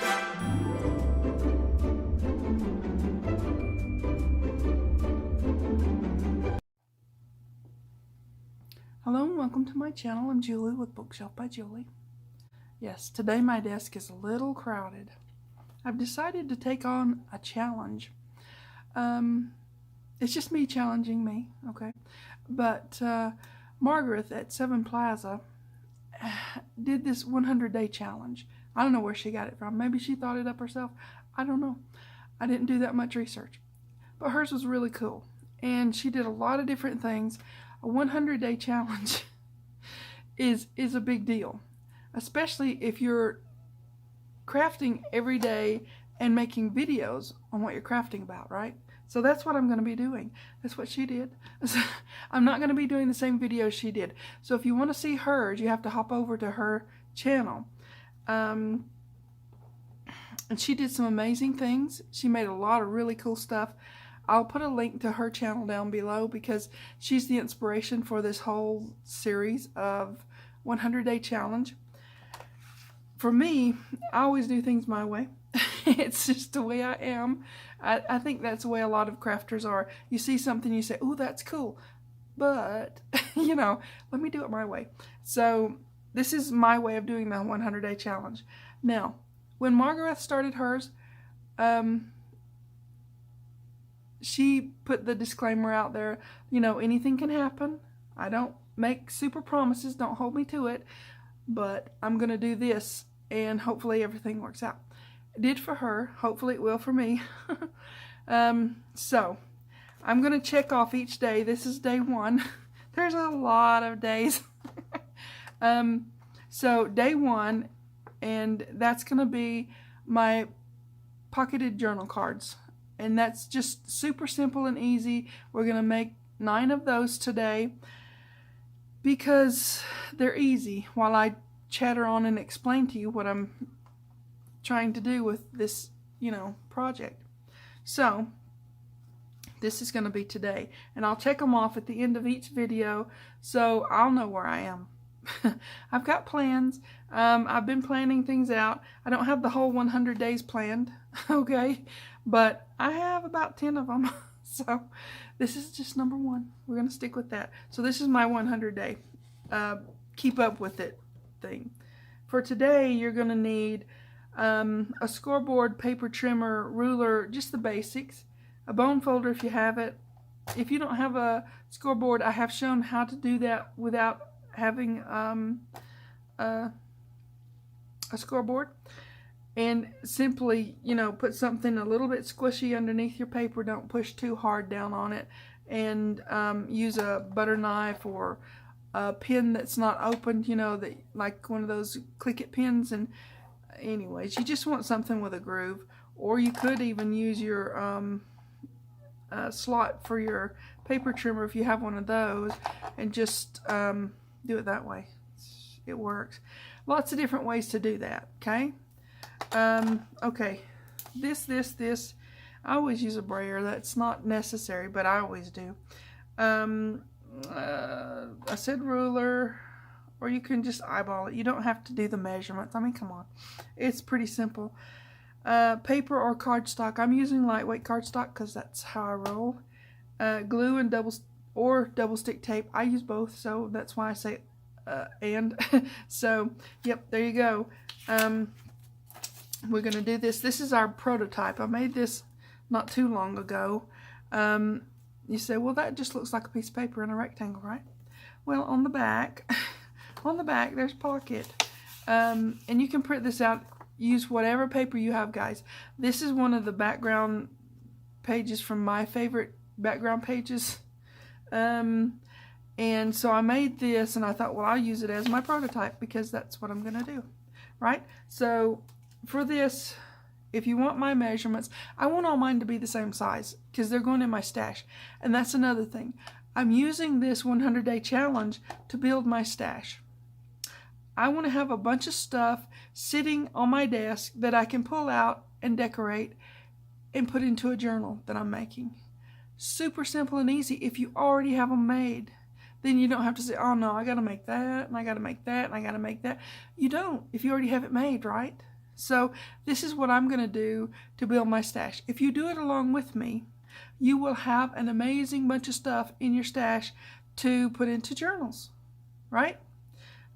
Hello and welcome to my channel. I'm Julie with Bookshelf by Julie. Yes, today my desk is a little crowded. I've decided to take on a challenge. It's just me challenging me, okay? But Margreth at 7 Plaza did this 100-day challenge. I don't know where she got it from. Maybe she thought it up herself. I don't know. I didn't do that much research. But hers was really cool. And she did a lot of different things. A 100-day challenge is a big deal, especially if you're crafting every day and making videos on what you're crafting about, right? So that's what I'm going to be doing. That's what she did. I'm not going to be doing the same videos she did. So if you want to see hers, you have to hop over to her channel. And she did some amazing things. She made a lot of really cool stuff. I'll put a link to her channel down below because she's the inspiration for this whole series of 100-day challenge. For me, I always do things my way. It's just the way I am. I think that's the way a lot of crafters are. You see something, you say, "Oh, that's cool," but you know, let me do it my way. So this is my way of doing the 100-day challenge. Now, when Margreth started hers, she put the disclaimer out there, you know, anything can happen. I don't make super promises, don't hold me to it, but I'm going to do this and hopefully everything works out. It did for her, hopefully it will for me. So, I'm going to check off each day. This is day 1. There's a lot of days. So, day 1, and that's going to be my pocketed journal cards. And that's just super simple and easy. We're going to make 9 of those today because they're easy while I chatter on and explain to you what I'm trying to do with this, you know, project. So, this is going to be today. And I'll check them off at the end of each video so I'll know where I am. I've got plans. I've been planning things out. I don't have the whole 100 days planned, okay? But I have about 10 of them. So this is just number 1. We're going to stick with that. So this is my 100-day keep up with it thing. For today, you're going to need a scoreboard, paper trimmer, ruler, just the basics, a bone folder if you have it. If you don't have a scoreboard, I have shown how to do that without having a scoreboard. And simply, you know, put something a little bit squishy underneath your paper. Don't push too hard down on it. And use a butter knife or a pin that's not opened, you know, that like one of those click-it pins. And anyways, you just want something with a groove. Or you could even use your slot for your paper trimmer if you have one of those. And just do it that way. It works. Lots of different ways to do that, okay? Okay, this, I always use a brayer. That's not necessary, but I always do. I said ruler, or you can just eyeball it. You don't have to do the measurements. I mean, come on. It's pretty simple. Paper or cardstock. I'm using lightweight cardstock because that's how I roll. Glue and double stick tape. I use both, so that's why I say and. So, yep, there you go. We're going to do this. This is our prototype. I made this not too long ago. You say, well, that just looks like a piece of paper in a rectangle, right? Well, on the back, there's a pocket. And you can print this out. Use whatever paper you have, guys. This is one of the background pages from my favorite background pages. And so I made this, and I thought, well, I'll use it as my prototype because that's what I'm going to do, right? So for this, if you want my measurements, I want all mine to be the same size because they're going in my stash. And that's another thing. I'm using this 100-day challenge to build my stash. I want to have a bunch of stuff sitting on my desk that I can pull out and decorate and put into a journal that I'm making. Super simple and easy if you already have them made. Then you don't have to say, oh no, I got to make that, and I got to make that, and I got to make that. You don't if you already have it made, right? So this is what I'm going to do to build my stash. If you do it along with me, you will have an amazing bunch of stuff in your stash to put into journals, right?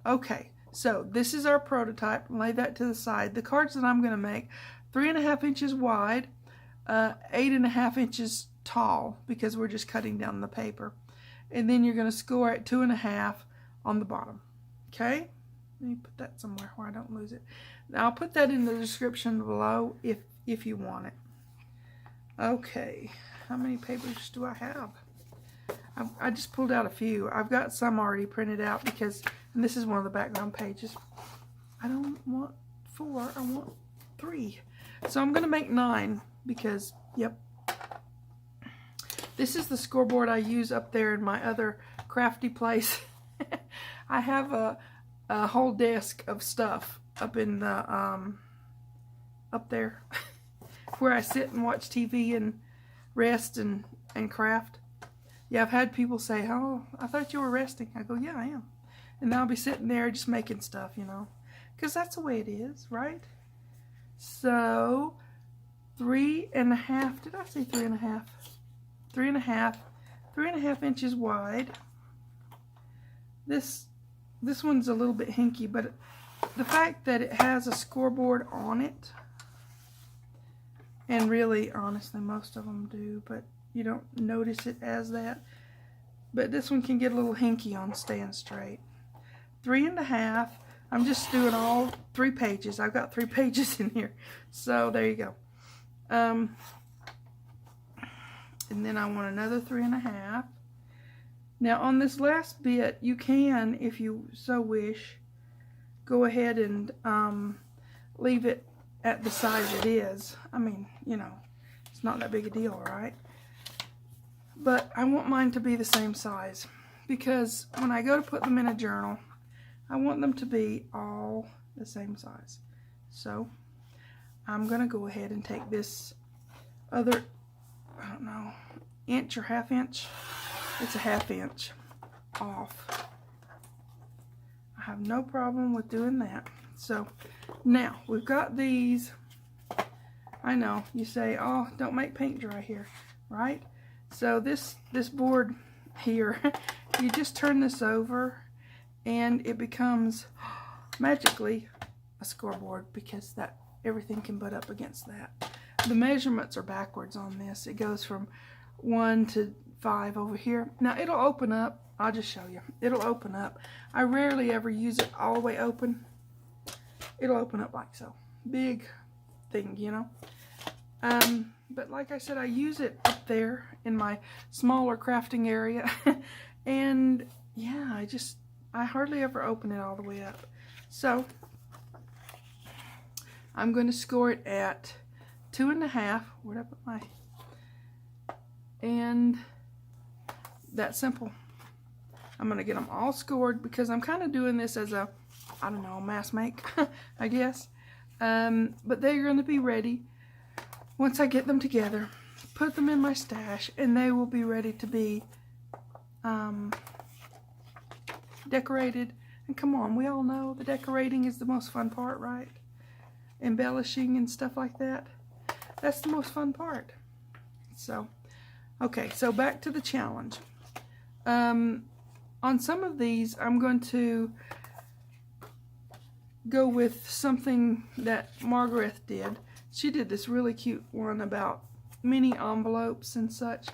Okay, so this is our prototype. Lay that to the side. The cards that I'm going to make, 3.5 inches wide, 8.5 inches tall, because we're just cutting down the paper. And then you're going to score at 2.5 on the bottom. Okay? Let me put that somewhere where I don't lose it. Now I'll put that in the description below if you want it. Okay, how many papers do I have? I just pulled out a few. I've got some already printed out because, and this is one of the background pages. I don't want 4, I want 3. So I'm going to make 9 because, yep. This is the scoreboard I use up there in my other crafty place. I have a whole desk of stuff up in the, up there where I sit and watch TV and rest and craft. Yeah, I've had people say, oh, I thought you were resting. I go, yeah, I am. And I'll be sitting there just making stuff, you know, because that's the way it is, right? So, 3.5, did I say 3.5? 3.5 inches wide. This one's a little bit hinky, but the fact that it has a scoreboard on it, and really, honestly, most of them do, but you don't notice it as that. But this one can get a little hinky on staying straight. 3.5. I'm just doing all 3 pages. I've got 3 pages in here. So there you go. And then I want another 3.5. Now on this last bit, you can, if you so wish, go ahead and leave it at the size it is. I mean, you know, it's not that big a deal, right? But I want mine to be the same size because when I go to put them in a journal, I want them to be all the same size. So I'm going to go ahead and take this other, I don't know, inch or ½ inch. It's a ½ inch off. I have no problem with doing that. So now we've got these. I know you say, oh, don't make paint dry here, right? So this board here, you just turn this over and it becomes magically a scoreboard because that everything can butt up against that. The measurements are backwards on this. It goes from 1 to 5 over here. Now it'll open up. I'll just show you. It'll open up. I rarely ever use it all the way open. It'll open up like so. Big thing, you know. But like I said, I use it up there in my smaller crafting area. And yeah, I hardly ever open it all the way up. So I'm going to score it at 2.5. Where'd I put my... And that's simple. I'm going to get them all scored because I'm kind of doing this as a, I don't know, mass make, I guess. But they're going to be ready once I get them together, put them in my stash, and they will be ready to be decorated. And come on, we all know the decorating is the most fun part, right? Embellishing and stuff like that. That's the most fun part. So, okay, so back to the challenge. On some of these, I'm going to go with something that Margreth did. She did this really cute one about mini envelopes and such.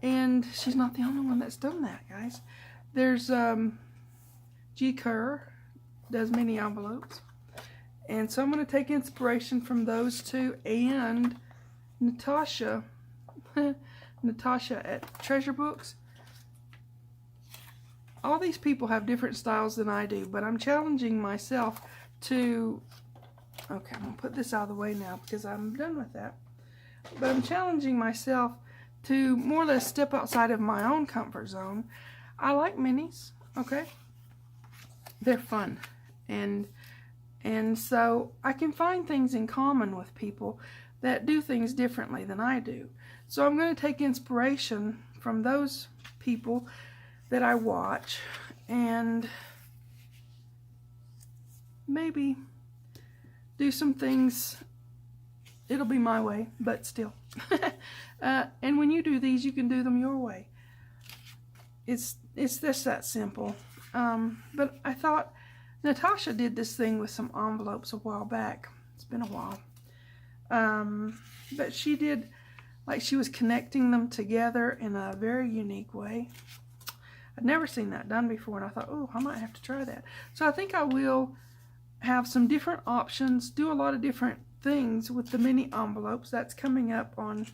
And she's not the only one that's done that, guys. There's G. Kerr does mini envelopes. And so I'm going to take inspiration from those two, and Natasha, Natasha at Treasure Books. All these people have different styles than I do, but I'm challenging myself to... Okay, I'm going to put this out of the way now because I'm done with that. But I'm challenging myself to more or less step outside of my own comfort zone. I like minis, okay? They're fun. And so I can find things in common with people that do things differently than I do. So I'm going to take inspiration from those people that I watch and maybe do some things. It'll be my way, but still. And when you do these, you can do them your way. It's just that simple. But I thought Natasha did this thing with some envelopes a while back. It's been a while. But she did, like, she was connecting them together in a very unique way. I'd never seen that done before, and I thought, oh, I might have to try that. So I think I will have some different options, do a lot of different things with the mini envelopes. That's coming up on,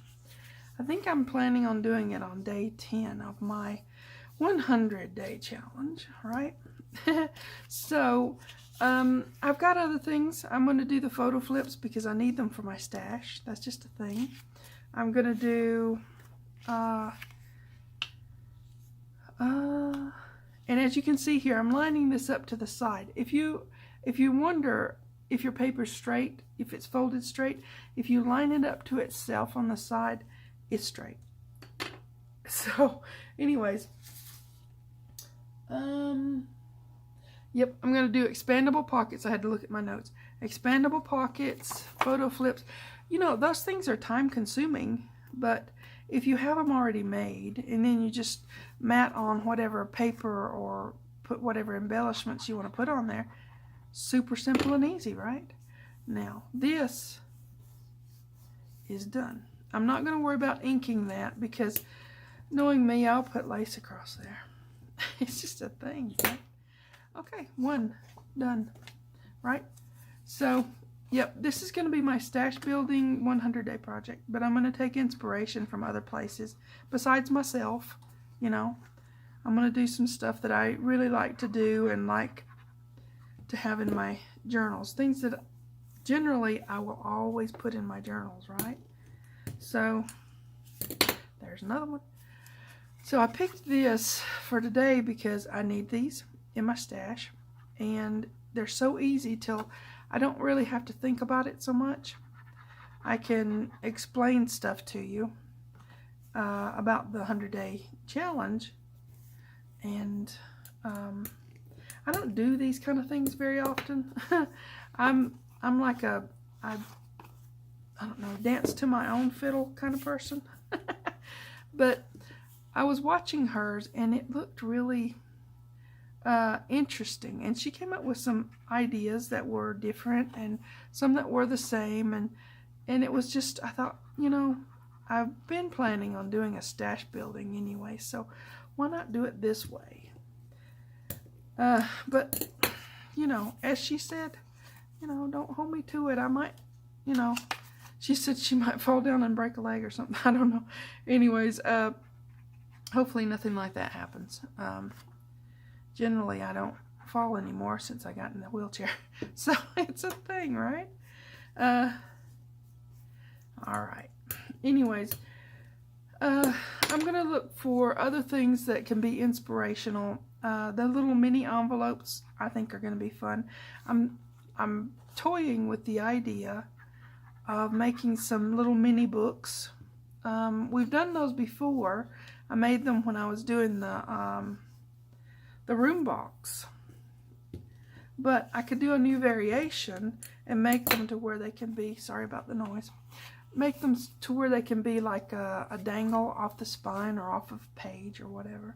I think I'm planning on doing it on day 10 of my 100-day challenge, right? So I've got other things. I'm going to do the photo flips because I need them for my stash. That's just a thing. I'm going to do and as you can see here, I'm lining this up to the side. If you wonder if your paper's straight, if it's folded straight, if you line it up to itself on the side, it's straight. So anyways, yep, I'm going to do expandable pockets. I had to look at my notes. Expandable pockets, photo flips. You know, those things are time consuming, but if you have them already made and then you just mat on whatever paper or put whatever embellishments you want to put on there, super simple and easy, right? Now, this is done. I'm not going to worry about inking that because knowing me, I'll put lace across there. It's just a thing, right? Okay, one done, right? So, yep, this is going to be my stash building 100-day project, but I'm going to take inspiration from other places besides myself, you know. I'm going to do some stuff that I really like to do and like to have in my journals. Things that generally I will always put in my journals, right? So, there's another one. So I picked this for today because I need these in my stash, and they're so easy till I don't really have to think about it so much. I can explain stuff to you about the 100-day challenge, and I don't do these kind of things very often. I'm like I don't know, dance to my own fiddle kind of person. But I was watching hers and it looked really interesting, and she came up with some ideas that were different and some that were the same, and it was just, I thought, you know, I've been planning on doing a stash building anyway, so why not do it this way? But you know, as she said, you know, don't hold me to it. I might, you know, she said she might fall down and break a leg or something. I don't know. Anyways, hopefully nothing like that happens. Generally, I don't fall anymore since I got in the wheelchair. So it's a thing, right? Alright. Anyways, I'm going to look for other things that can be inspirational. The little mini envelopes I think are going to be fun. I'm toying with the idea of making some little mini books. We've done those before. I made them when I was doing the room box. But I could do a new variation and make them to where they can be, sorry about the noise, make them to where they can be like a dangle off the spine or off of a page or whatever.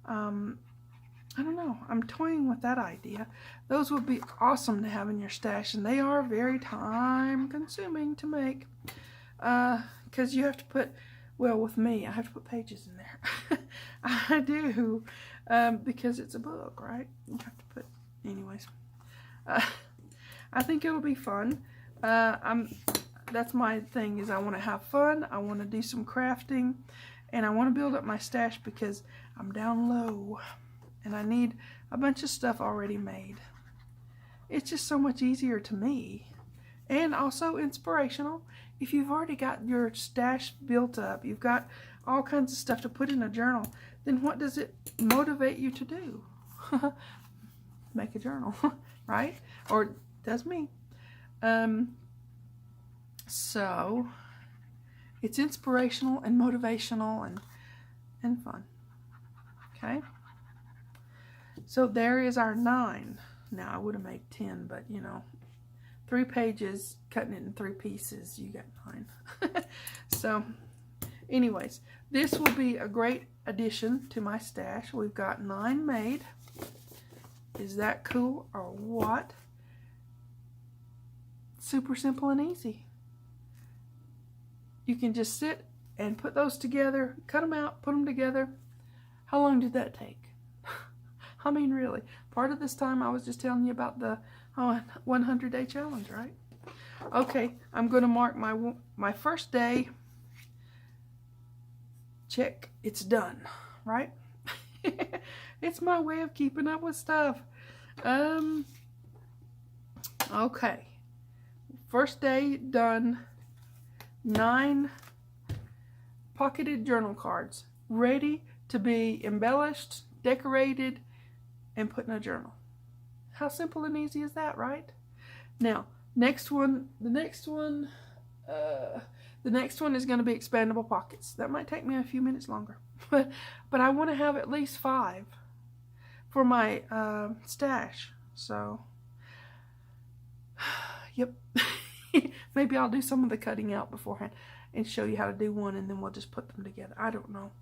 I don't know. I'm toying with that idea. Those would be awesome to have in your stash, and they are very time consuming to make. Because you have to put, well, with me, I have to put pages in there. I do, because it's a book, right? You have to put, anyways. I think it'll be fun. That's my thing, is I want to have fun. I want to do some crafting, and I want to build up my stash because I'm down low, and I need a bunch of stuff already made. It's just so much easier to me, and also inspirational. If you've already got your stash built up, you've got all kinds of stuff to put in a journal, then what does it motivate you to do? Make a journal, right? Or does me. So it's inspirational and motivational and fun. Okay. So there is our 9. Now I would have made 10, but you know, 3 pages, cutting it in 3 pieces. You got 9. So, anyways, this will be a great addition to my stash. We've got 9 made. Is that cool or what? Super simple and easy. You can just sit and put those together, cut them out, put them together. How long did that take? I mean, really. Part of this time I was just telling you about the 100-day challenge, right? Okay, I'm going to mark my first day. Check, it's done, right? It's my way of keeping up with stuff. Okay. First day done. 9 pocketed journal cards ready to be embellished, decorated, and put in a journal. How simple and easy is that, right? Now, the next one is going to be expandable pockets. That might take me a few minutes longer, but I want to have at least 5 for my stash. So, yep. Maybe I'll do some of the cutting out beforehand and show you how to do one, and then we'll just put them together. I don't know.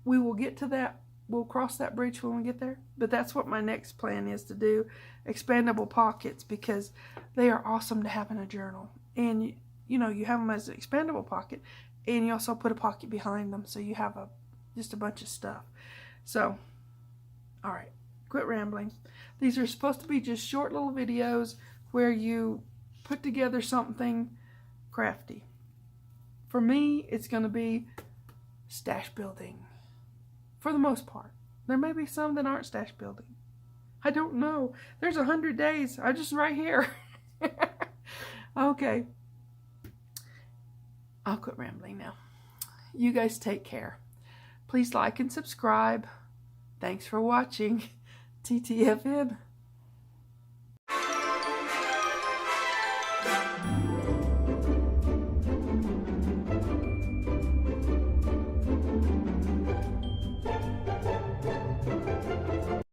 We will get to that. We'll cross that bridge when we get there. But that's what my next plan is, to do expandable pockets, because they are awesome to have in a journal. And you know, you have them as an expandable pocket, and you also put a pocket behind them, so you have just a bunch of stuff. So, all right, quit rambling. These are supposed to be just short little videos where you put together something crafty. For me, it's going to be stash building. For the most part. There may be some that aren't stash building. I don't know. There's 100 days. I'm just right here. Okay. I'll quit rambling now. You guys take care. Please like and subscribe. Thanks for watching. TTFN.